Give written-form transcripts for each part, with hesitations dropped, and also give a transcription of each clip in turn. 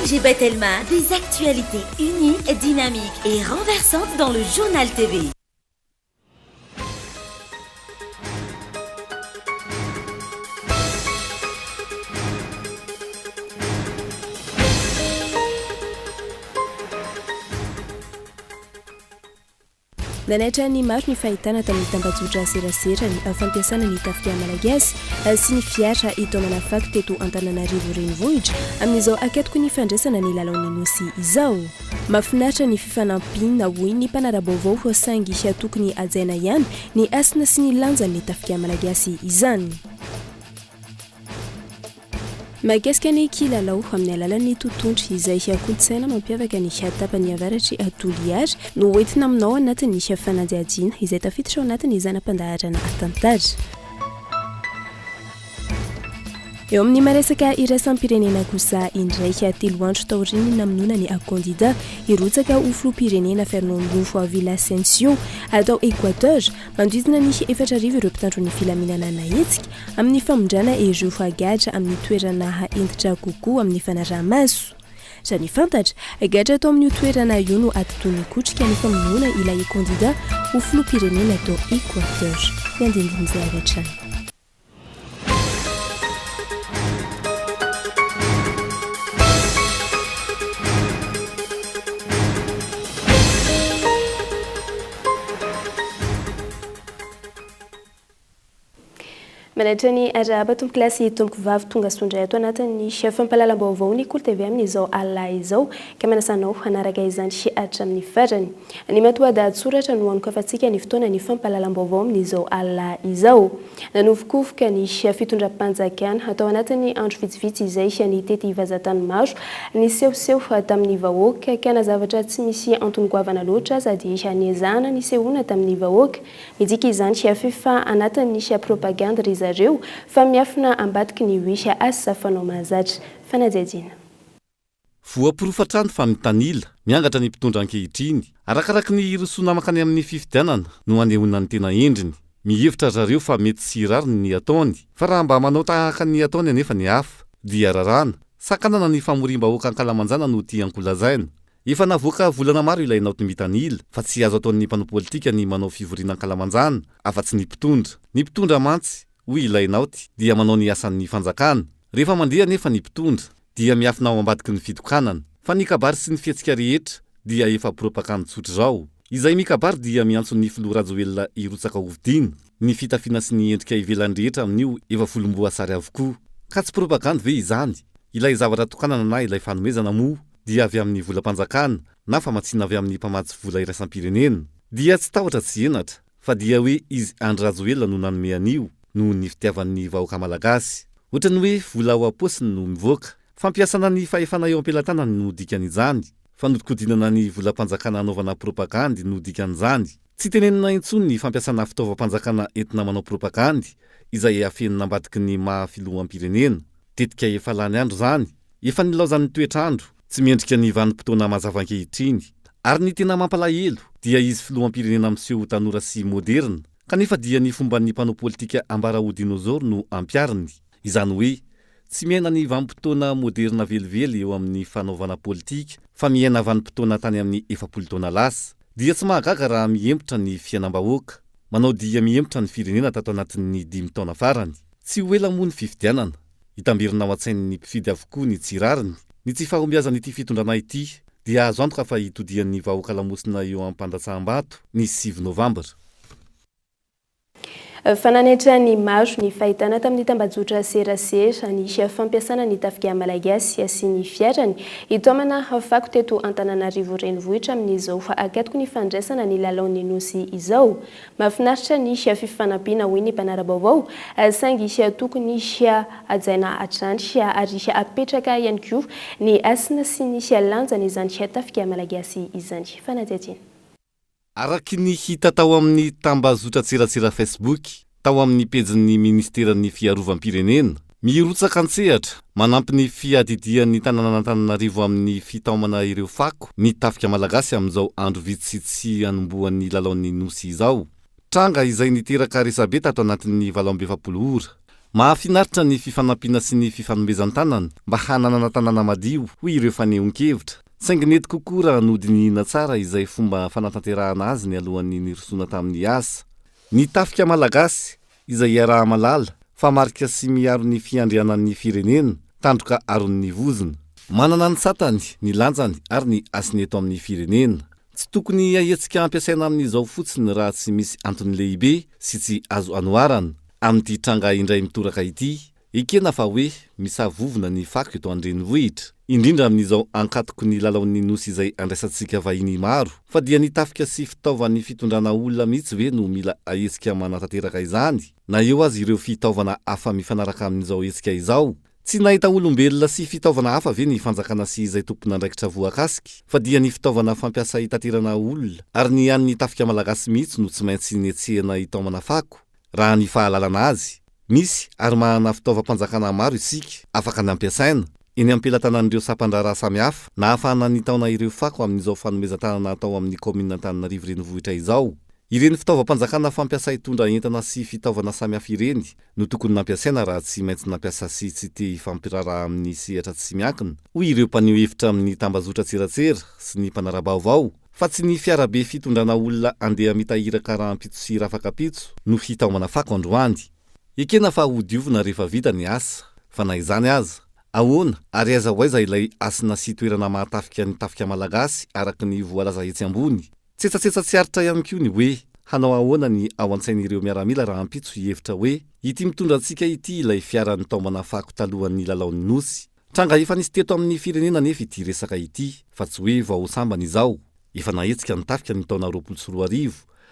Najib Telma, des actualités uniques, dynamiques et renversantes dans le journal TV. Nanaitra ny maro ny fahitana tamin'ny tambazotra serasera ny fampiasana ny tafika malagasy sy ny fiatra eto Manafaka teto Antananarivo renivohitra amin'izao akatoko ny fandraisana ny lalaon'ny nosy izao. Mahafinaritra ny fifanampiana hoy ny mpanara-baovao saingy tokony hajaina ihany ny asina sy ny lanjan'ny tafika malagasy izany. Mahakasika ny kilalao amin'ny alalan'ny totohondry izay kolotsaina mampiavaka ny tapany avaratry Toliara no hoentina aminao anatin'ny fanadihadiana izay tafiditra ao anatin'ny zanam-pandaharana Tantara. Eo amin'ny maresaka iraisam-pirenena kosa indray 3 andro taoriny namonona ny kandida hirotsaka ho filoham-pirenena Fernando Villavicencio atao Equateur mandridina ny 4 ireo mpitandro ny filaminana nahetsika amin'ny famondrana ireo gadra amin'ny toerana entitra kokoa amin'ny fanaraha-maso. Raha ny fantatra, gadra atao amin'ny toerana io no atoton'ny kotrika ny famonona ilay kandida ho filoham-pirenena atao Equateur. Andindin'izay avy hatrany. Manaitra ny araba tompo kilasy tompo vavy tonga sondray ato anatin'ny fampahalalam-baovao ny Kolo TV amin'izao alina izao ka manasanao hanaraka izany hatramin'ny farany. Ny matoada tsoratra no anokafantsika ny fotoana ny fampahalalam-baovao amin'izao alina izao. Nanovokofoka ny fitondram-panjakana atao anatin'ny andro vitsivitsy izay ny tety vazatany maro ny sehoseho tamin'ny vahoaka ka nazavatra tsy misy antony-goavana loatra sady niezahana ny sehoana tamin'ny vahoaka. Midika izany fefa anatin'ny propaganda zareo fa miafina ambadiky ny wisha asa fanao mahazatra fanadiadiana. Voapirofatrano fa mitanila miangatra ny mpitondra ankehitriny arakaraky ny irosoana makany amin'ny fifidianana no anehoana ny tena endriny. Mihevitra zareo fa mety sy rariny ny ataony fa raha mba manao tahaka ny ataony anefa ny hafa dia rarana sakanana ny famorim-bahoaka Ankalamanjana no tiankolazaina. Efa navoaka volana maro ilay naoty mitanila fa tsy azo ataon'ny mpanao politika ny manao fivoriana Ankalamanjana afa-tsy ny mpitondra. Ny mpitondra mantsy hoy ilay naoty dia manao ny asan'ny fanjakana. Rehefa mandeha nefa ny mpitondra dia miafina ao ambadiky ny fitokanana fa ny kabary sy ny fihetsika rehetra dia efa propaganda tsotra zao. Izay mikabary dia miantso ny filoha Rajoelina irotsaka hovidina. Ny fitafiana sy ny endrika ivelany rehetra amin'io efa volomboasary avokoa. Ka tsy propaganda ve izany? Ilay zavatra tokanana na ilay fanomezana moa dia avy amin'ny volam-panjakana na famatsiana avy amin'ny mpamatsy vola iraisam-pirenena. Dia tsy tahotra tsy henatra fa dia hoe izy Andry Rajoelina no nanome an'io no ny fitiavan'ny vahoaka malagasy. Ohatrany hoe vola ao am-posiny no mivoaka. Fampiasana ny fahefana eo am-pelantanany no dikan'izany. Fanodikodinana ny volam-panjakana anaovana propaganda no dikan'izany. Tsy tenenina intsony ny fampiasana fitaovam-panjakana entina manao propaganda izay afenina ambadiky ny mahafiloham-pirenena. Tetika efa lany andro zany. Efa nilaozan'ny toetrandro tsy mendrika ny vanim-potoana mazava ankehitriny. Ary ny tena mampalahelo dia izy filoham-pirenena miseho tanora sy moderna. Kanefa dia ny fomban'ny mpanao politika ambara ho dinozoro no ampiariny. Izany hoe tsy miaina ny vanim-potoana moderna velively eo amin'ny fanaovana politika fa miaina vanim-potoana tany amin'ny 70 taona lasa. Dia tsy mahagaga raha miempotra ny fiainam-bahoaka. Manao dia miempotra ny firenena tato anatin'ny 5 taona farany. Tsy ho ela moa ny fifidianana. Hitambirina ao an-tsain'ny mpifidy avokoa ny tsirariny. Ny tsy fahombiazan'ity fitondrana ity dia azo antoka fa hitodian'ny vahoaka lamosina eo am-pandratsaham-bato ny 7 Novambra. Fananetra ny maro ny fahitana tamin'ny tambazotra serasera ny fampiasana ny tafika malagasy sy ny fiarany hitomana fako teto Antananarivo renivohitra amin'izao fa akatoko ny fandraisana ny lalaon'ny nosy izao. Mahafinaritra ny fifanampiana hoy ny mpanara-baovao saingy tokony hajaina hatrany ary apetraka ihany koa ny asina sy ny lanjany izany tafika malagasy izany. Fanadiadiana. Araky ny hita tao amin'ny tambazotra tseratsera Facebook, tao amin'ny pejin'ny ministeran'ny fiarovam-pirenena, mirotsaka an-tsehatra manampy ny fiadidian'ny tanàn'Antananarivo amin'ny fitaomana ireo fako ny tafika malagasy amin'izao andro vitsitsy anomboan'ny lalaon'ny nosy izao. Tranga izay niteraka resabe tato anatin'ny 27 ora. mahafinaritra ny fifanampiana sy ny fifanomezan-tanana mba hananana tanàna madio hoy ireo fanehonkevitra. Sainginety kokoa raha nodinihina tsara izay fomba fanatanterahana azy ny alohan'ny nirosoana tamin'ny asa. Ny tafika malagasy izay iaraha malala fa marika sy miaro ny fiandrianan'ny firenena tandroka aron'ny vozona. Manana ny satany, ny lanjany ary ny asiny eto amin'ny firenena. Tsy tokony ahetsika ampiasaina amin'izao fotsiny raha tsy misy antony lehibe sy tsy azo anoarana. Amin'ity tranga indray mitoraka ity, ekena fa hoe misavovona ny fako eto an-drenivohitra, indrindra amin'izao ankatoko ny lalaon'ny nosy izay andraisantsika vahiny maro, fa dia ny tafika sy fitaovan'ny fitondrana olona mihitsy ve no mila ahetsika manatanteraka izany, na eo azy ireo fitaovana hafa mifanaraka amin'izao hetsika izao. Tsy nahita olombelona sy fitaovana hafa ve ny fanjakana sy izay tompon'andraikitra voakasika, fa dia ny fitaovana fampiasa hitaterana olona ary ny an'ny tafika malagasy mihitsy no tsy maintsy netsehana hitaomana fako. Raha ny fahalalana azy, misy ary manana fitaovam-panjakana maro isika afaka ny ampiasaina eny ampelantanan'ireo sampandraraha samihafa na ahafahana ny taona ireo fako amin'izao fanomezan-tanana atao amin'ny komina Antananarivo renivohitra izao. Ireny fitaovam-panjakana fampiasa hitondra entana sy fitaovana samihafa ireny no tokony nampiasaina raha tsy maintsy nampiasa sy tsy te hifampiraraha amin'ny sehatra tsy miankina hoy ireo mpaneho hevitra amin'ny tambazotra tseratsera sy ny mpanara-baovao. Fa tsy ny fiarabe fitondrana olona andeha mitahiraka rahampitso sy rafakapitso no hitaomana fako androany. Ekena fa ho diovina rehefa vita ny asa, fa na izany aza, ahoana ary aiza ho aiza ilay asina sy toerana mahatafika ny tafika malagasy araky ny voalaza etsy ambony. Tsetsasetsa tsy aritra ihany koa ny hoe hanao ahoana ny ao an-tsain'ireo miaramila rahampitso hihevitra hoe ity mitondra antsika ity ilay fiara nitaomana fako talohan'ny lalaon'ny nosy. Tranga efa nisy teto amin'ny firenena nefa ity resaka ity, fa tsy hoe vao sambany izao. Efa nahetsika ny tafika ny taona 2024,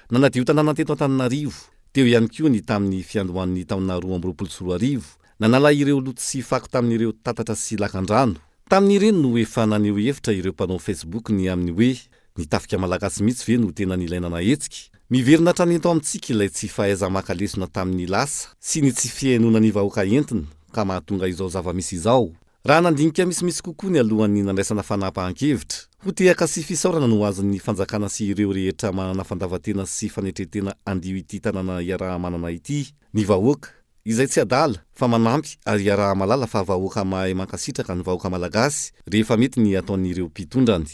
nanadio tanàna teto Antananarivo, teo ihany koa ny tamin'ny fiandohan'ny taona 2024, nanala ireo loto sy fako tamin'ireo tatatra sy lakan-drano. Tamin'ireny no efa naneho hevitra ireo mpanao Facebook ny amin'ny hoe ny tafika malagasy mihitsy ve no tena nilaina nahetsika. Miverina hatrany eto amintsika ilay tsy fahaiza maka lesona tamin'ny lasa sy ny tsy fihainoana ny vahoaka entina ka mahatonga izao zava-misy izao. Raha nandinika misimisy kokoa ny alohan'ny nandraisana fanapahan-kevitra, ho tehaka sy fisaorana no azon'ny fanjakana sy ireo rehetra manana fandavatena sy fanetretena andio ity tanàna iaraha manana ity. Ny vahoaka izay tsy adala fa manampy ary iaraha malala fa vahoaka mahay mankasitraka ny vahoaka malagasy rehefa mety ny ataon'ireo mpitondrany.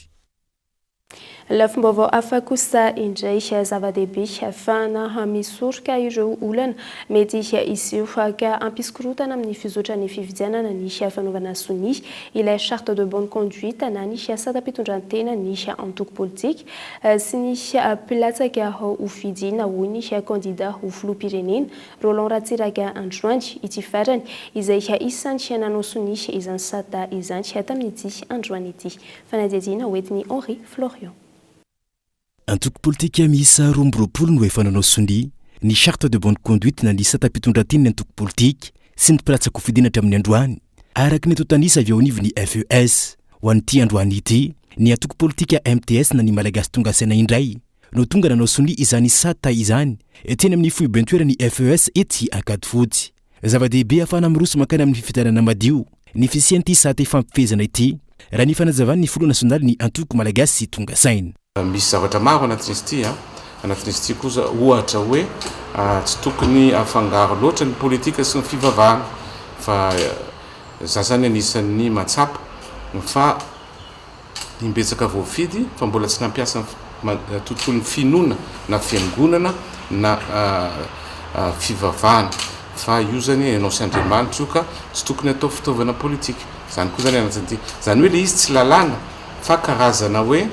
Lafombaovao hafa kosa indray zava-dehibe ahafahana hamisoroka ireo olana mety izy io ka ampisokorotana amin'ny fizotrany fifidianana ny fanaovana sonia ilay charte de bonne conduite na ny sadampitondran-tena ny antoko politique sy ny mpilatsaka ho fidiana hoy ny candidat ho filoham-pirenena Roland Ratsiraka androany ity farany izay isan'ny nanao sonia izany sada izany tamin'ity androany ity. Fanadihadiana hoentiny Henri Florian. Antoko politika miisa 20 no efa nanao sonia ny charte de bonne conduite na ny sadampitondran-tena ny antoko politika sy ny mpilatsaka ho fidiana hatramin'ny androany araka ny totanisa avy ao anivon'ny FES. Ho an'ity androany ity ny antoko politika MTS na ny malagasy tonga saina indray no tonga nanao sonia izany sata izany teny amin'ny foibentoerany FES ety ankady fotsy. Zava-dehibe ahafahana miroso mankany amin'ny fifidianana madio ny fisian'ity sata ifampifezana ity raha ny fanazavany ny folo nasionaly ny antoko malagasy tonga saina. Misy zavatra maro anatin'izy ity anatin'izy ity kosa ohatra hoe tsy tokony afangaro loatra ny politika sy ny fivavahana fa zany anisan'ny matsapa fa nimbetsaka voafidy fa mbola tsy nampiasa tontolon'ny finoana na fiangonana na fivavahana fa io zany ianao sy Andriamanitra io ka tsy tokony atao fitaovana politika. Zany koa zany anatin'ity zany hoe le izy tsy lalàna fa karazana hoe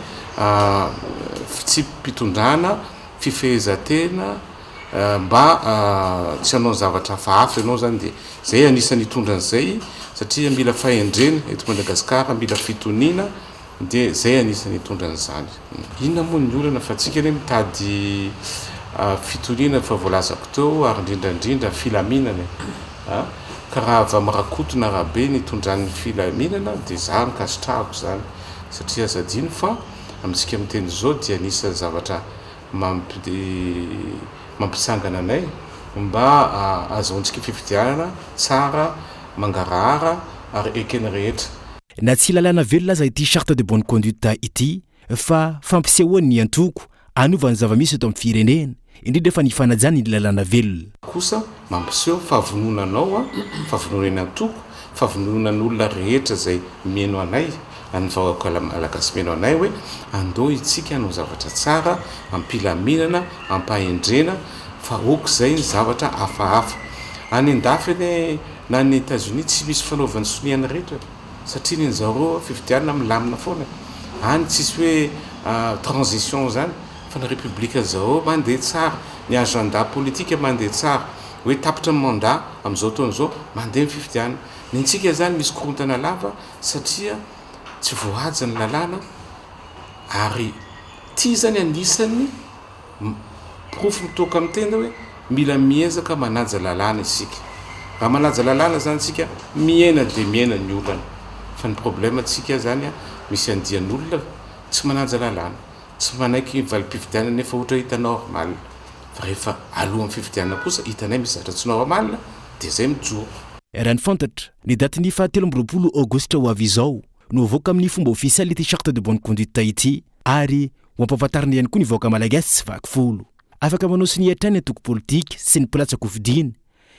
tsy mpitondrana fifehezantena mba tsy hanao zavatra hafahafa ianao zany de zay anisan'ny hitondran'izay satria mila fahendrena eto Madagasikara mila fitoniana de zay anisan'ny hitondran'izany. Inona moa ny olana fa tsika re mitady fitoniana fa voalazako teo ary indrindrandrindra filaminana ka raha va marakotona rahabe ny tondran'ny filaminana de zany kasitrahako zany satria zadino fa amintsika miteny zao dia anisany zavatra mampitsangana anay mba azahoantsika fifidianana tsara mangarahara ary ekena rehetra. Na tsy lalàna velona aza ity charte de bonne conduite ity fa fampisehoany ny antoko anovany zava-misy eto amin'ny firenena indrindra fa nifanajany ny lalàna velona kosa mampiseho fahavononanao fahavononana toko fahavononan'olona rehetra zay meno anay anyvahoaka malagasy meno anay hoe andao itsika hanao zavatra tsara ampilaminana ampahendrena fa oko zay ny zavatra hafahafa any andafiny na ny États-Unis tsy misy fanaovan'ny soniany rehetra satria ny zareo fifidianana milamina foana any tsisy hoe transition zany fa na république zao mandeha tsara ny agenda politique mandeha tsara hoe tapitra ny mandat am'izao taona zao mandeha ny fifidianana ny ntsika zany misy korontana lava satria tsy voahaja ny lalàna ary ty zany anisan'ny profo mitoka amin'ny tenda hoe mila miezaka manaja lalàna isika raha manaja lalàna zany tsika miena de miena ny olana fa ny problème tsika zany misy andian'olona tsy manaja lalàna tsy manaiky valim-pifidianana nefa ohatra hita normal fa rehefa alohan'ny fifidianana kosa hitanay misy zatra tsy normal de zay mijoro raha ny fantatra ny datin'ny 17 aogositra ho avy izao no voaka amin'ny fomba ofisialy ity charte de bonne conduite ity ary ho ampahafantarina ihany koa ny vahoaka malagasy tsy vaky folo afaka manao sy niatrany antoko politika sy ny pilatsako fidiana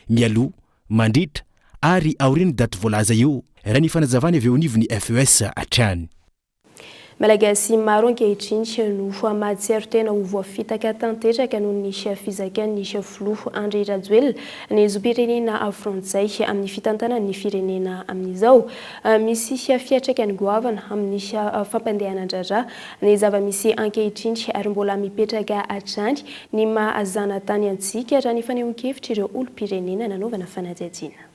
mialoha mandritra ary aoriany daty voalaza eo raha ny fanazavany avy eo anivony FES atrany Malagasy maro ankehitriny no mahatsiaro tena ho voafitaka tanteraka noho ny fizakany filoha Andry Rajoelina ny zopirenena frantsay amin'ny fitantanan'ny firenena amin'izao misy fiatraikany goavana amin'ny fampandehanan-draharaha ny zava-misy ankehitriny ary mbola mipetraka hatrany ny mahazana tany antsika raha ny fanehoan-kevitra ireo olom-pirenena nanaovana fanadihadiana.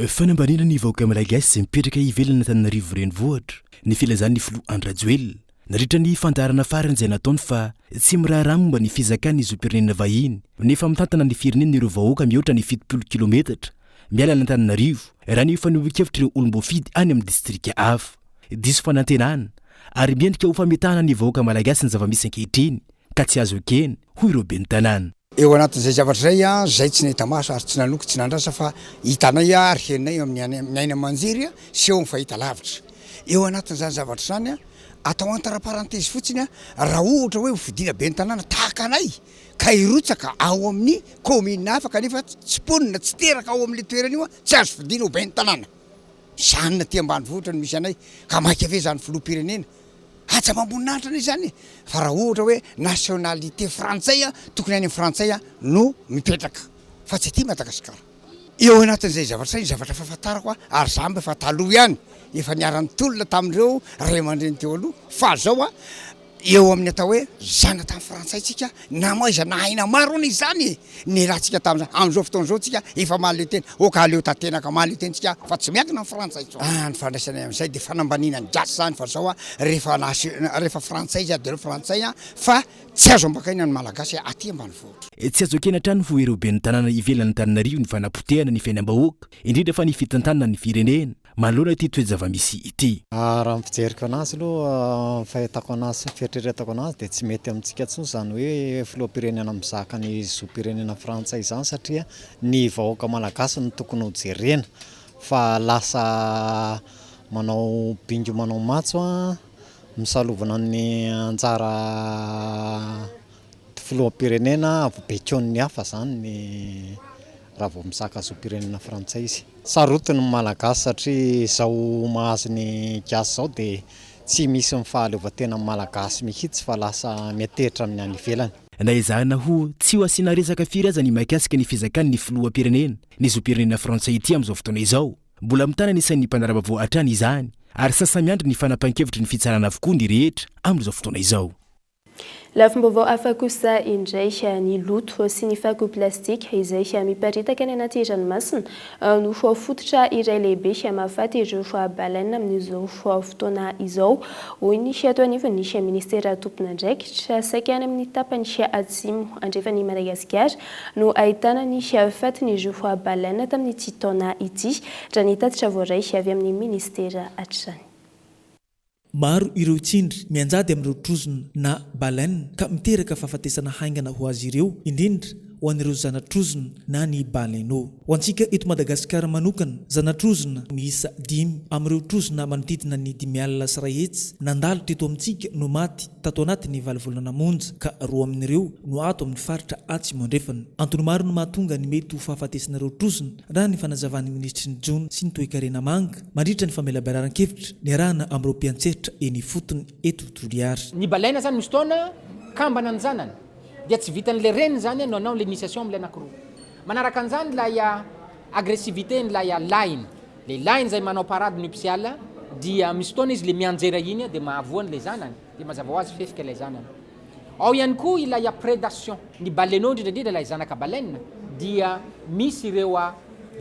Fanambanina ny vahoaka malagasy mipetraka ivelana Antananarivo renivohitra ny filazan'ny filoha Andry Rajoelina naritra ny fandarana farany izay nataony fa tsy miraharaha momba ny fizakany zopirenena vahiny nefa mitantana ny firenena ireo vahoaka mihoatra ny 70 kilometatra miala ny Antananarivo raha ny fanehoan-kevitra ireo olom-boafidy any amin'ny distrika hafa diso fanantenana ary miendrika ho fametahana ny vahoaka malagasy ny zava-misy ankehitriny ka tsy azo ekeny hoy ireo ben'ny tanàna. Eo anatin'izay zavatra zay tsy nahita maso ary tsy nanoky tsy nandrasa fa hitanay ary heninay amin'ny aina manjery sy eo ny fahita lavitra. Eo anatin'izany zavatra zany atao entre parenthèse fotsiny raha ohatra hoe fidina ben'ny tanàna tahaka anay ka irotsaka ao amin'ny commune hafa kanefa tsy ponina tsy teraka ao amin'ny toerana io tsy azo fidina ho ben'ny tanàna. Zany na ty ambanivohitra no misy anay ka maika ave zany filoham-pirenena aza mamoninahitra anay zany fa raha ohatra hoe nationalité frantsay tokony any amin'ny frantsay no mipetraka fa tsy ty Madagasikara. Eo anatin'izay zavatra zavatra fahafantarako ary zany mba fa taloha ihany efa niarany tolona tamin'ireo ray aman-dreny teo aloha fa zao eo amin'ny atao hoe zana tamin'ny frantsay tsika namaiza nahaina maro ny zany ny rahantsika tamin'izany amin'izao fotoana zao tsika efa mahaleo teny oka aleo tantenaka mahaleo teny tsika fa tsy miankina amin'ny frantsay zao ny fandraisanay amin'izay de fanambanina ny gasy zany fa zao rehefa frantsay izy de frantsay fa tsy azo ambakaina ny malagasy aty ambanivohitra. Tsy azo ekena trano ho ireo ben'ny tanàna ivelany Antananarivo ny fanapotehana ny fiainam-bahoaka indrindra fa ny fitantanana ny firenena manoloana ity toe-java-misy ity. Raha mijeriko anazy aloha fahitako anazy sy fieritreretako anazy de tsy mety amintsika tsony zany hoe filoham-pirenena mizaka ny zopirenena frantsay zany satria ny vahoaka malagasy no tokony ho jerena fa lasa manao bingo manao matso misalovana ny anjara filoham-pirenena avebekon'ny hafa zany ny raha vao misaka zopirenena frantsay izy. Sarotiny malagasy satria zao mahazo ny gasy zao de tsy misy mifahaleovan-tena malagasy mihitsy fa lasa miatetra amin'ny any ivelany. Na izahana ho tsy ho asiana resaka firy aza ny mahakasika ny fizakany ny filoham-pirenena ny zopirenena frantsay ity amin'izao fotoana izao mbola mitana ny sain'ny mpanarabavao hatrany izany ary sasamiandry ny fanapahan-kevitra ny fitsarana avokoa ny rehetra amin'izao fotoana izao. Lafim-baovao hafa kosa indray ny loto sy ny fako plastika izay miparitaka any anaty ranomasina no fototra iray lehibe mahafaty ireo baleine amin'izao fotoana izao hoy ny atao anivony ny ministera tompon'andraikitra saika any amin'ny tapany atsimo andrefany Madagasikara no ahitana ny fatiny ireo baleine tamin'ity taona ity raha ny tatitra voaray avy amin'ny ministera hatrany. Maro ireo tsindry mianjady amin'ireo trozona na baleine ka miteraka fahafatesana haingana ho azy ireo indrindra ho an'ireo zanatrozona na ny baleno. Ho antsika eto Madagasikara manokana, zanatrozona miisa 5 amin'ireo trozona manodidina ny 5 sy 1 hetsy nandalo teto amintsika no maty tato anatin'ny valivolana monja ka 2 amin'ireo no ato amin'ny faritra Atsimo andrefana. Antony maro no mahatonga ny mety ho fahafatesin'ireo trozona raha ny fanazavan'ny ministry ny Jona sy ny toe-karena manga mandritra ny famelabeararan-kevitra ny arahana amin'ireo mpiantseritra eny fotony eto Toliary. Ny balaina zany misy taona kambana ny zanany dia tsy vitan'le reniny zany no anao l'initiation amin'le anankiroa. Manaraka an'izany lay agressivité lay line. Le line zay manao parade nuptiale dia misy taona izy le mianjera iny dia mahavoany le zanany dia mazava ho azy fefika le zanany. Ao ihany koa ilay prédation. Ny balenao indrindra ilay zanaka baleine dia misy ireo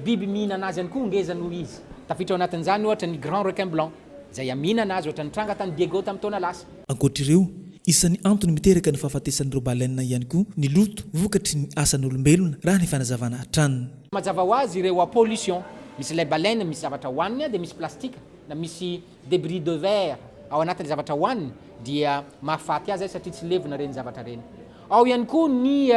biby mihinana azy ihany koa ngezany ho izy. Tafiditra ao anatin'izany ohatra ny grand requin blanc zay mihinana azy ohatra ny tranga tany Diego tamin'ny taona lasa. Ankoatr'ireo isan'ny antony miteraka ny fahafatesan'ireo baleine ihany koa ny loto vokatry ny asan'olombelona raha ny fanazavana hatranony. Mazava ho azy ireo pollution. Misy ilay baleine misy zavatra hohaniny dia misy plastika na misy débris de verre ao anatin'ny zavatra hohaniny dia mahafaty azy satria tsy levona reny zavatra reny. Ao ihany koa ny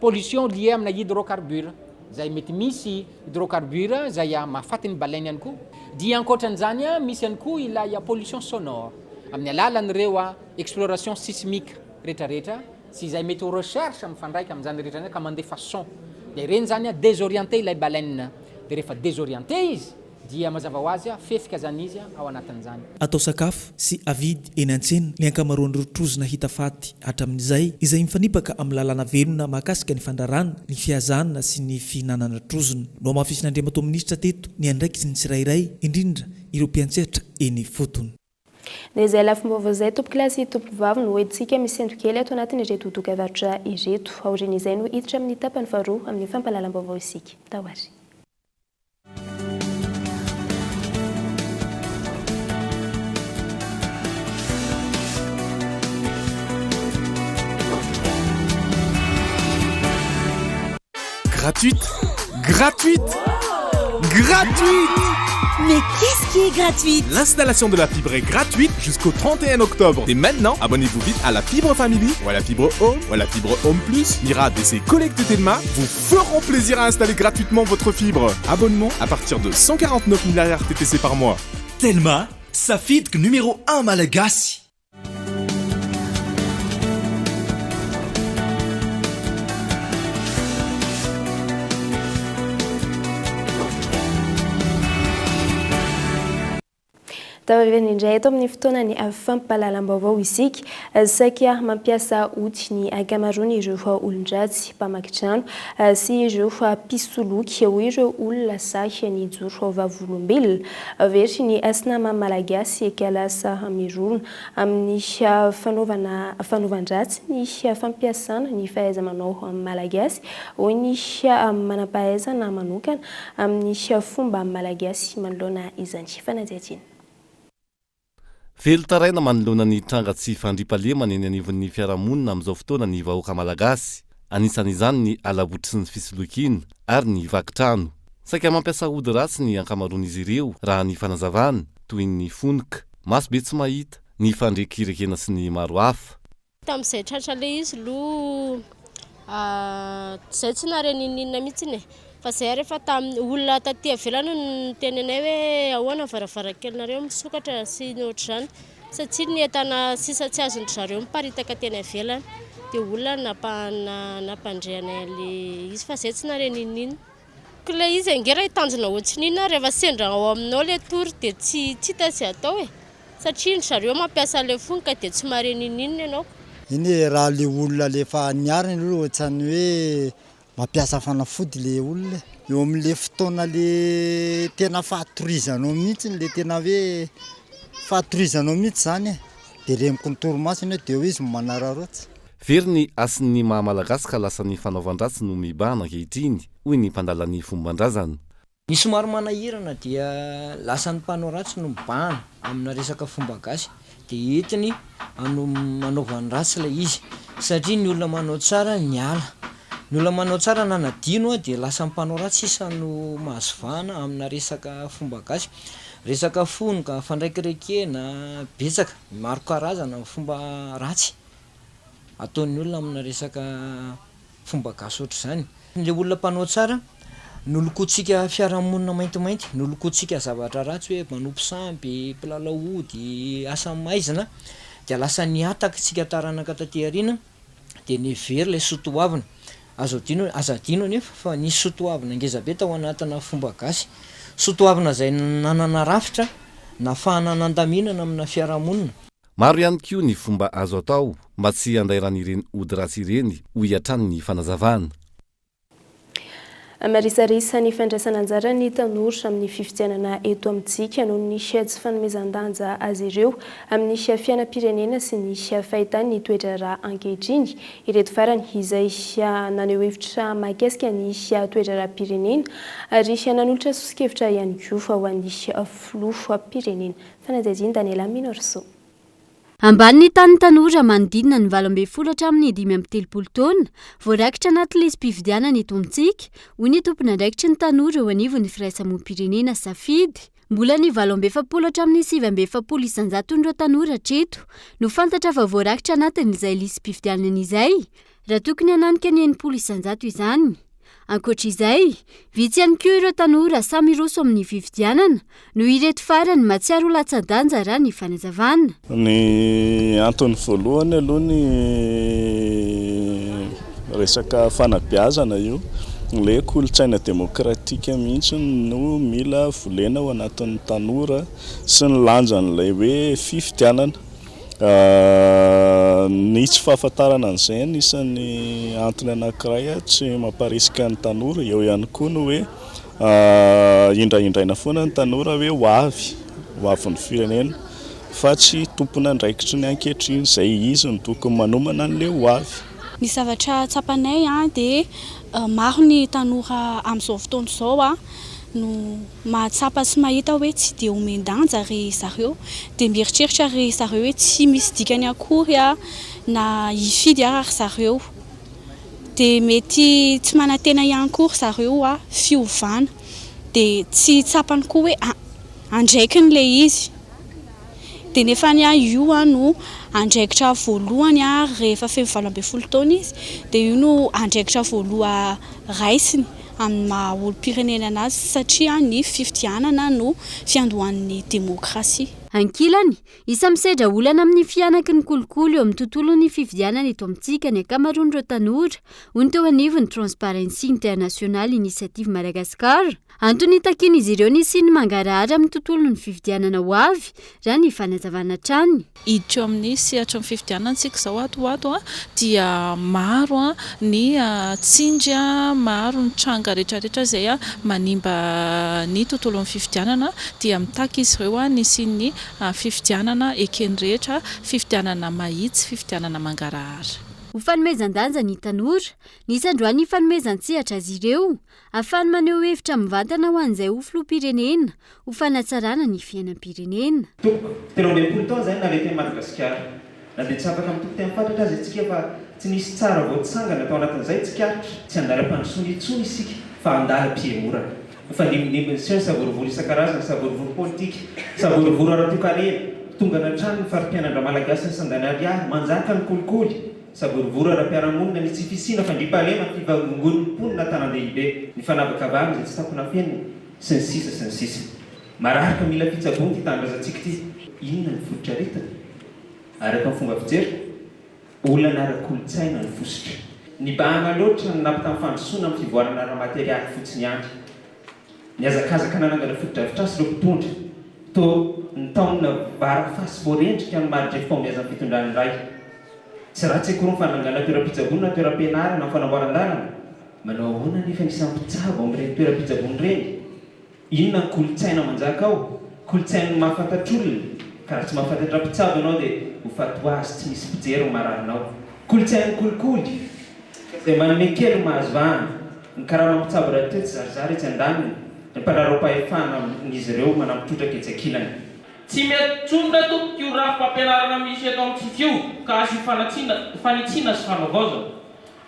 pollution liée amina hydrocarbure zay mety misy hydrocarbure zay mahafaty ny baleine ihany koa. Dia ankoatran'izany misy ihany koa ilay pollution sonore amin'ny alalan'ireo exploration sismique rehetrarehetra sy zay mety ho recherche mifandraika amin'izany rehetra ka mandefa son. Dia reny zany désorienté ilay baleine. Dia rehefa désorienté izy dia mazava ho azy fefika zany izy ao anatin'izany. Atao sakafo sy avidy eny an-tsena ny ankamaroan'ireo trozona hita faty hatramin'izay izay mifanipaka amin'ny lalàna velona mahakasika ny fandrarana, ny fiazana sy ny fihinanana trozona. No mahafisin'Andriamatoa minisitra teto ny andraikitsy ny tsirairay indrindra ireo mpiantseritra eny fotony. Izay lafim-baovao izay tompo-kilasy tompo-vavy no hoentintsika misy kely ato anatin'ireto dokam-barotra ireto. Aorian'izay no hiditra amin'ny tapany faharoa amin'ny fampahalalam-baovao isika. Tahoary. Gratuite. Mais qu'est-ce qui est gratuit? L'installation de la fibre est gratuite jusqu'au 31 octobre. Et maintenant, abonnez-vous vite à la fibre Family ou à la fibre Home ou à la fibre Home Plus. Mira et ses collègues de Telma vous feront plaisir à installer gratuitement votre fibre. Abonnement à partir de 149 000 RTTC par mois. Telma, sa fibre numéro 1 malagasy. Tavareny indray eto amin'ny fotoanany fampahalalam-baovao isika saika mampiasa outil ny ankamaroany ireo olon-dratsy mpamakitrano sy ireo mpisoloky ho ireo olona sahy ny joro vavolombelona very ny asinama malagasy ekalasa mirona amin'ny fanaovan-dratsy ny fampiasana ny fahaiza-manao malagasy ho ny manampahaizana manokana amin'ny fomba malagasy manoloana izany fanadihadiana. Velotaraina manoloana ny tranga tsy fandriampahalemana eny anivon'ny fiarahamonina amin'izao fotoana ny vahoaka malagasy. Anisan'izany ny alabotry sy ny fisolokiana ary ny vakitrano. Saika mampiasa ody ratsy ny ankamaroan'izy ireo raha ny fanazavana toy ny fonoka, maso be tsy mahita, ny fandrekirekena sy ny maro hafa. Tamin'izay tratra le izy zay tsy nareninina mihitsy fa zay rehefa tamin'ny olona taty avelany ny tenenay hoe ahoana varavarakelinareo misokatra sy ny ohatr'izany satria ny entana sisa tsy azony zareo miparitaka teny avelany dia olona nampandrehanay le izy fa zay tsy nareninina. Le izy angera hitanjona ohatsin'ina rehefa sendra ao aminao le tory dia tsy hita sy atao satria ny zareo mampiasa le fonoka dia tsy mareninina ianao. Iny raha le olona lefa niariny aloha ohatrany hoe mampiasa fanafody le olona eo amin'le fotoana le tena fahatorizanao mihitsy le tena hoe fahatorizanao mihitsy zany dia remiko ny torimasina dia eo izy manararotsy. Very ny asin'ny mahamalagasy ka lasa ny fanaovan-dratsy no mibahana ankehitriny hoy ny mpandala ny fomban-drazana. Ny somary manahirana dia lasa ny mpanao ratsy no mibahana amina resaka fomba gasy dia entiny manaovan'ny ratsy ilay izy satria ny olona manao tsara ny ala. Ny olona manao tsara nanadino dia lasa mpanao ratsy isa no mahazovana amina resaka fomba gasy. Resaka fonoka, fandraikirekena, betsaka, maro karazana fomba ratsy ataon'ny olona amina resaka fomba gasy oatra zany. Le olona mpanao tsara nolokotsika fiarahamonina maintimainty, nolokotsika zavatra ratsy hoe manompo sampy, mpilalao-ody, asa maizina, dia lasa niatakantsika taranaka taty aoriana dia nivery ilay sotoavina. Azadino nefa fa nisy sotoavina ngezabe tao anatina fomba gasy, sotoavina izay nanana rafitra nahafahana nandaminana amina fiarahamonina. Maro ihany koa ny fomba azo atao mba tsy handairan'ireny ody ratsy ireny ho iatrany ny fanazavana. Marisarisa ny fandraisana anjara ny tanora amin'ny fifidianana eto amintsika noho ny tsy fanomezan-danja azy ireo amin'ny fiainam-pirenena sy ny fahitany ny toetra ra ankehitriny. Ireto farany izay naneho hevitra mahakasika ny toetra ra-pirenena ary nanolotra sosikevitra ihany koa fa ho an'ny filoha-pirenena. Fanadaziny Daniela Minorso. Ambany tany tanora manodidina ny 12 hatramin'ny 13 taona, voarakitra anaty lesam-pifidianana eto amintsika, hoy ny tompon'andraikitry ny tanora eo anivon'ny firaisamonim-pirenena safidy. Mbola ny 17 hatramin'ny 17 isanjaton'ireo tanora hatreto no fantatra fa voarakitra anatin'izay lesam-pifidianana izay, raha tokony hananika ny 9 isanjato izany. Ankoatr'izay, vitsy ihany koa ireo tanora samy roso amin'ny fifidianana, no ireto farany mahatsiaro latsa-danja raha ny fanazavana. Ny antony voalohany aloha ny resaka fanabeazana io, ilay kolontsaina demokratika mihitsy no mila volena ao anatin'ny tanora sy ny lanjan'ilay hoe fifidianana. Ny tsy fahafantarana an'izay anisan'ny antony anankiray tsy mamparisika ny tanora, eo ihany koa no hoe indraindraina foana ny tanora hoe ho avy ny firenena fa tsy tompona andraikitry ny ankehitriny, izay izy no tokony manomana an'ilay ho avy. Ny zavatra tsapanay dia maro ny tanora amin'izao fotoana izao no mahatsapa sy mahita hoe tsy dia omendanja ry zareo, dia mieritreritra ry zareo hoe tsy misy dikany akory na hifidy ary zareo, dia mety tsy manantena ihany kory zareo fiovana, dia tsy tsapany koa hoe andraikiny ilay izy. Dia nefa io no andraikitra voalohany rehefa feno 12 taona izy, dia io no andraikitra voaloha raisiny amin'ny maha olo-pirenena anazy satria ny fifidianana no fiandohan'ny demokrasia. Ankilany, isa misedra olana amin'ny fianaky ny kolokolo eo amin'ny tontolon'ny fifidianana eto amintsika ny ankamaroan'ireo tanora, hoy ny teo anivon'ny Transparency International Initiative Madagascar. Antony takian'izy ireo ny siny mangarahara amin'ny tontolon'ny fifidianana ho avy raha ny fanazavana trany. Hiditra amin'ny sehatra amin'ny fifidianana antsika izao ato dia maro ny tsindry, maro ny tranga rehetrarehetra izay manimba ny tontolon'ny fifidianana, dia mitaka izy ireo ny siny fifidianana ekeny rehetra, fifidianana mahitsy, fifidianana mangarahara. Ho fanomezan-danja ny tanora, nisandroany fanomezan-tsehatra azy ireo, ahafahany maneho hevitra mivantana ho an'izay ho filoham-pirenena, ho fanatsarana ny fiainam-pirenena. Telo ambin'ny 10 taona izay nalety Madagasikara, na dia tsy afaka mitoko teny fantatra azy antsika fa tsy nisy tsara voatsangana tao anatin'izay tsikatra, tsy andalam-pandrosoana intsony isika fa andalam-piemorana. Fandimbindimby sy ny savorovoro isan-karazany, savorovoro politika, savorovoro ara-toekarena, tonga natrano ny farim-pianatra malagasy ny sandany ariary, manjaka ny kolikoly, savorovoro ara-piarahamonina ny tsy fisina fandriam-pahalema ny fivangongon'ny mponina tanan-dehibe, ny fanavakavahana izay tsy tapona fenina sy ny sisa sy ny sisa. Mararaka mila fitsabony ty tanindrazantsika ty, inona ny fototra aretiny? Araka ny fomba fijery, olana ara-kolotsaina ny fositra. Ny bahana loatra ny nampitamin'ny fandrosoana amin'ny fivoarana ara-materialy fotsiny ihany. Ny azakazaka nanangana fotodrafitrasy ireo mpitondra, to ny taona vara fasy-voarendrika ny maritra fombiazan'ny fitondrany iray. Tsy ratsy akory ny fanangana toeram-pitsabony na toeram-pianarana na fanamboaran-dalana. Manao ahoana nefa nisy mpitsabo amin'ireny toeram-pitsabony ireny? Inona ny kolotsaina manjaka ao? Kolotsaina mahafantatr'olona, ka raha tsy mahafantatra mpitsabo ianao dia ho fato azy tsy misy mpijery ho mararinao. Kolotsaina kolikoly, izay manome kely mahazo vahana, ny karama mpitsabo raha toetsy zarizary etsy an-daniny, ny mpanarao-pahefana amin'izy ireo manampitrotra ketsakilany. Tsy mety tsondra tompoko io rafi-pampianarana misy eto amintsika io ka asy fanitsiana sy fanaovaozana.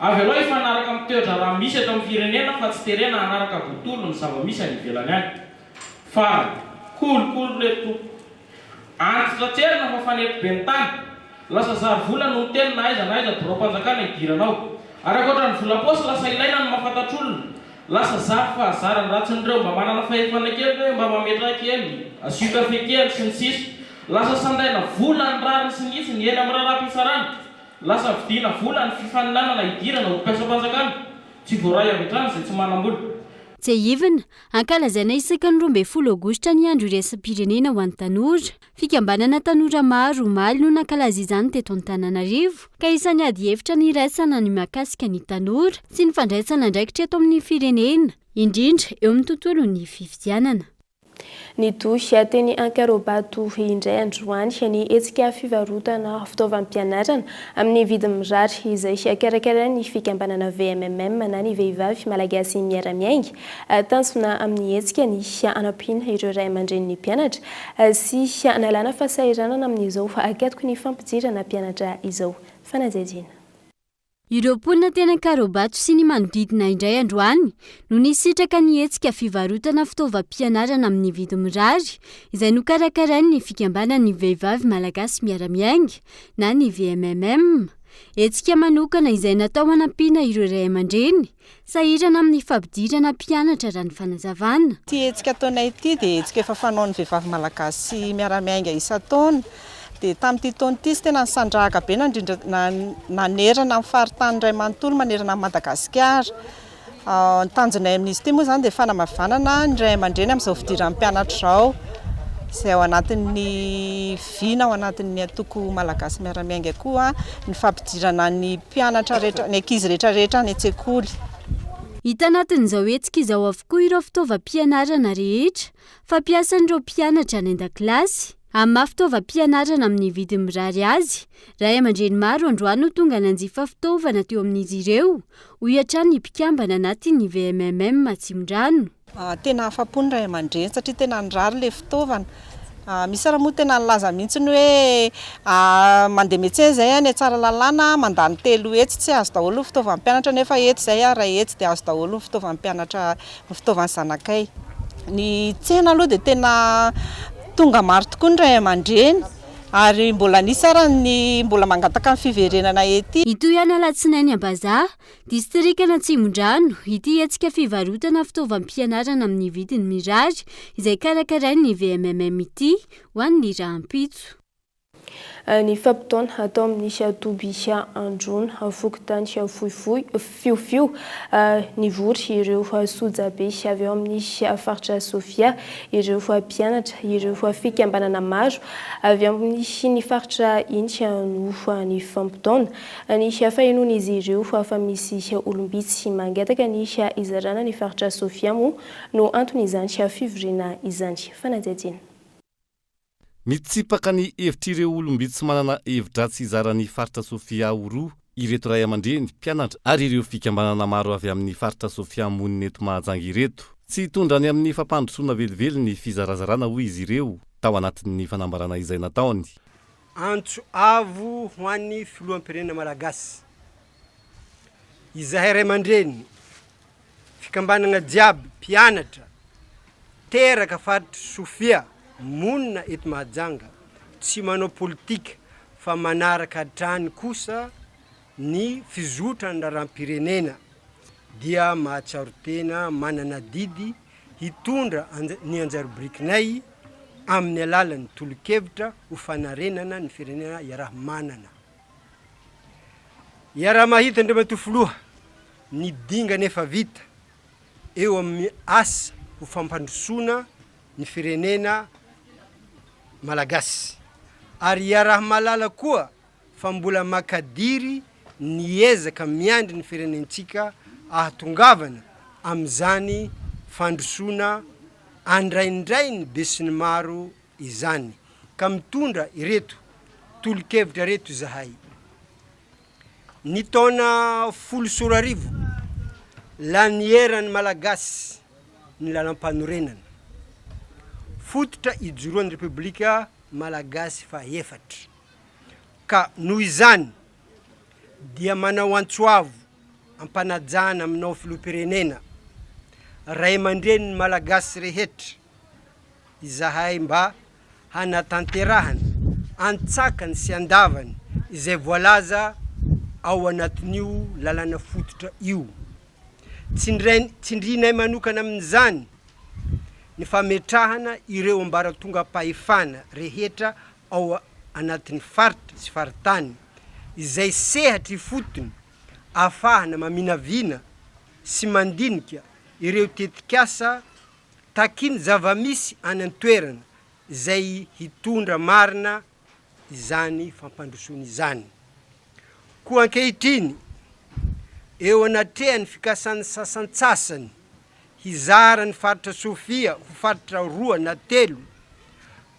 Avy aloha ifanaraka amin'ny toetra raha misy eto amin'ny firenena fa tsy terena hanaraka voatolo ny zava-misy any ivelany any. Fa kolikoly reto antitra tselona fa fanety be ny tany, lasa zary vola no teny na aiza doroam-panjakana idiranao. arakoatra ny volaposy lasa ilaina ny mahafatatr'olona lasa zafy fa zarany ratsin'ireo mba manana fahefana kely hoe mba mametra kely asiokafe kely sy ny sisa lasa sandaina vola ny rariny sy nitsy ny eny amin'ny raharam-pisarana lasa vidiana vola ny fifaninanana idirana ho mpiasa-panjakana tsy voaray avetrany izay tsy manam-bola tsy ivina ankalazaina isaka ny 12 aogositra ny andro iraisam-pirenena ho an'ny tanora fikambanana tanora maro omaly no nankalaza izany teto Antananarivo ka isan'ny ady hevitra ny iraisana ny mahakasika ny tanora sy ny fandraisana andraikitra eto amin'ny firenena indrindra eo amin'ny tontolon'ny fifidianana. Ny dosy teny Ankarobato indray androany ny hetsika fivarotana fitaovam-pianarana amin'ny vidiny mirary izay karakarain'ny fikambanana VMMM na ny vehivavy malagasy miara-miainga tanjona amin'ny hetsika ny anampiana ireo ray aman-dren'ny mpianatra sy analana fahasahiranana amin'izao akatoko ny fampidirana mpianatra izao fanazajina. Ireo mponina teny Ankarobato sy ny manodidina indray androany no nisitraka ny hetsika fivarotana fitaovam-pianarana amin'ny vidiny mirary izay nokarakarain'ny fikambanan'ny vehivavy malagasy miara-miainga na ny VMMM. Hetsika manokana izay natao hanampiana ireo ray aman-dreny sahirana amin'ny fampidirana mpianatra raha ny fanazavana. Ity hetsika ataonay ity dia hetsika efa fanaon'ny vehivavy malagasy miara-miainga isan-taona. Dia tamin'ity taona ity sy tena nisandrahaka be nanerana amin'ny faritany iray manontolo manerana amin'ny Madagasikara. Ny tanjonay amin'izy ity moa izany dia fanamavanana ny ray aman-dreny amin'izao fidiran'ny mpianatra izao izay ao anatin'ny vina ao anatin'ny atoko malagasy miara-miainga koa ny fampidirana ny mpianatra rehetra ny ankizy rehetrarehetra ny an-tsekoly. Hita anatin'izao hetsika izao avokoa ireo fitaovam-pianarana rehetra fampiasan'ireo mpianatra any an-dakilasy. Amin'ny fitaovam-pianarana amin'ny vidiny mirary azy, ray aman-dreny maro androany no tonga nanjifa fitaovana teo amin'izy ireo, ho hiatrany mpikambana anatin'ny VMMM Atsimondrano. Tena afa-po ny ray aman-dreny satria tena nirary ilay fitaovana. Misy raha moa tena nilaza mihitsy ny hoe mandeha metsena izay any tsara lalàna mandany 3 hetsy tsy azo daholo ny fitaovam-pianatra nefa hetsy izay ray hetsy dia azo daholo ny fitaovam-pianatra ny fitaovan'ny zanakay. Ny tsena aloha dia tena tonga maro tokoa ny ray aman-dreny ary mbola nisy ara ny mbola mangataka ny fiverenana ety. Ito ihany alatsinainy Ambazaha, distrikana Atsimondrano, ity hetsika fivarotana fitaovam-pianarana amin'ny vidiny mirary izay karakarain'ny VMMM ity ho an'ny rahampitso. Ny fampitaona atao amin'ny toby androna fokotany fiofio ny vory ireo sojabe avy eo amin'ny faritra Sofia ireo mpianatra ireo fikambanana maro avy amin'ny ny faritra iny no ny fampitaona ny fahenon'izy ireo fa misy olombitsy mangataka ny izarana ny faritra Sofia moa no antony izany fivoriana izany fanajajina. Mitsipaka ny hevitr'ireo olombitsy manana hevidratsy izarany faritra Sofia roa ireto ray aman-dreny mpianatra ary ireo fikambanana maro avy amin'ny faritra Sofia monina eto Mahajanga ireto. Tsy hitondrany amin'ny fampandrosoana velively ny fizarazarana hoy izy ireo tao anatin'ny fanambarana izay nataony. Antso avo ho an'ny filoham-pirenena malagasy. Izahay ray aman-dreny fikambanana jiaby mpianatra teraka faritra Sofia monina eto Mahajanga tsy manao politika fa manaraka hatrany kosa ny fizotrany raharam-pirenena dia mahatsiaro tena manana didy hitondra ny anjara-birikinay amin'ny alalan'ny tolo-kevitra ho fanarenana ny firenena iaraha-manana. Iaraha-mahita Andriamantoa ny dinga nefa vita eo amin'ny asa ho fampandrosoana ny firenena malagasy ary iaraha-malala koa fa mbola makadiry ny ezaka miandry ny firenentsika ahatongavana amin'izany fandrosoana andraindray ny besiny maro izany ka mitondra ireto tolo-kevitra reto zahay. Ny taona 10 laniera ny malagasy ny lalam-panorenana fototra ijoroan'ny Republika Malagasy fa 4 ka noho izany dia manao antsoavo ampanajana aminao filoham-pirenena ray aman-dreny malagasy rehetra izahay mba hanatanterahana antsakany sy andavany izay voalaza ao anatin'io lalàna fototra io. Tsindrinay manokana amin'izany ny fametrahana ireo ambaratonga pahefana rehetra ao anatin'ny faritra sy faritany izay sehatra fotony afahana maminavina sy mandinika ireo tetikasa takiny zavamisy any an-toerana izay hitondra marina izany fampandrosoana izany. Koa ankehitriny eo anatrehany fikasany sasantsasany hizara ny faritra Sofia ho faritra 2 na 3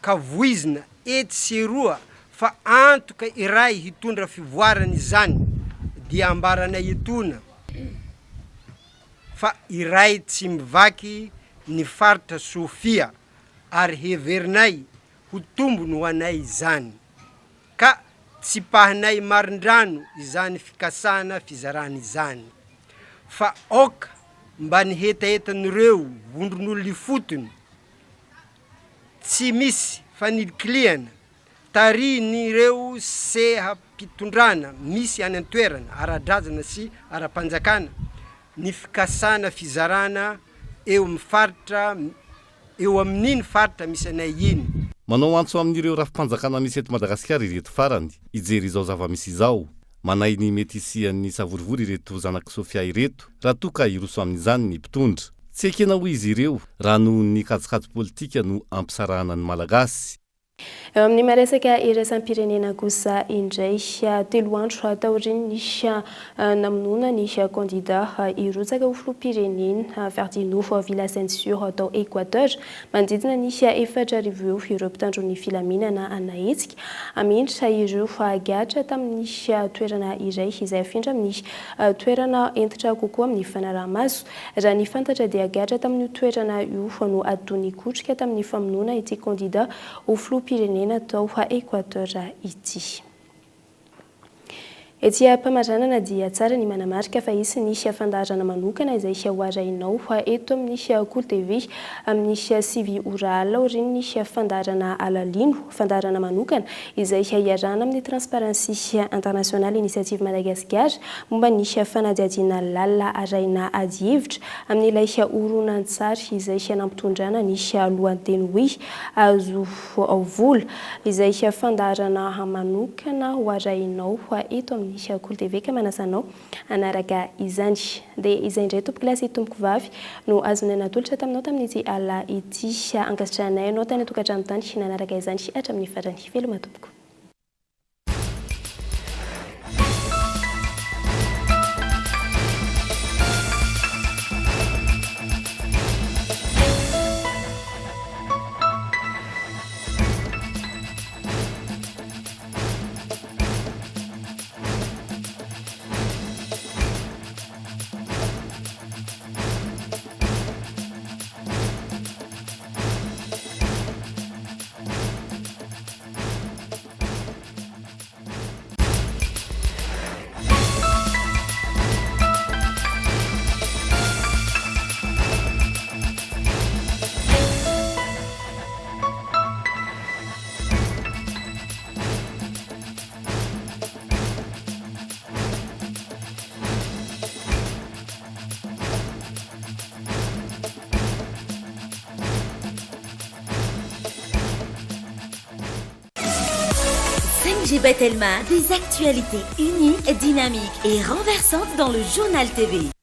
ka voizina ety sy 2 fa antoka iray hitondra fivoarana izany dia ambaranay etona fa iray tsy mivaky ny faritra Sofia ary heverinay ho tombony ho anay izany ka tsy pahanay marindrano izany fikasana fizarana izany fa oka mba ny hetahetan'ireo vondron'olona fotony tsy misy fanikiliana tarin'ireo seha-pitondrana misy any an-toerana ara-drazana sy ara-panjakana ny fikasana fizarana eo amin'iny faritra misy anay iny. Manao antso amin'ireo rafi-panjakana misy eto Madagasikara ireto farany ijery izao zava-misy izao manay ny mety isian'ny savorivory ireto zanaky Sofia ireto raha toa ka iroso amin'izany ny mpitondra. Tsy ekena ho izy ireo raha noho ny kajikajy politika no ampitsarahana ny malagasy. Eo amin'ny maresaka iraisam-pirenena kosa indray 3 andro taoriny nisy namonona ny candidat irotsaka ho filoham-pirenena Ferdinand Villasencio tao Équateur manodidina ny 4,000 ireo mpitandro ny filaminana anahitsika amindra ireo gatra tamin'ny toerana iray izay afindra amin'ny toerana entitra kokoa amin'ny fanaraha-maso raha ny fantatra dia gatra tamin'ny toerana io no atony kotrika tamin'ny famonona ity candidat ho filoham-pirenena tao Équateur ity. Ety mpamaranana dia tsara ny manamarika fa isy nisy fandaharana manokana izay hoarainao eto amin'ny Cool TV amin'ny 9 ora alina nisy fandaharana alalino fandaharana manokana izay iarahana amin'ny Transparency International Initiative Madagascar momba ny fanadihadiana lalina araina adi-hevitra amin'ilay horonan-tsary izay nampitondrana ny lohateny hoe azo vola izay fandaharana manokana hoarainao eto amin'ny Cool TV ka manasanao anaraka izany dia izay indray tompoko lasy tompoko vavy no azonay natolotra taminao tamin'ity ala ity ankasitranay anao tany tokatrano tany nanaraka izany hatramin'ny farany veloma tompoko. GBT Telma, des actualités uniques, dynamiques et renversantes dans le journal TV.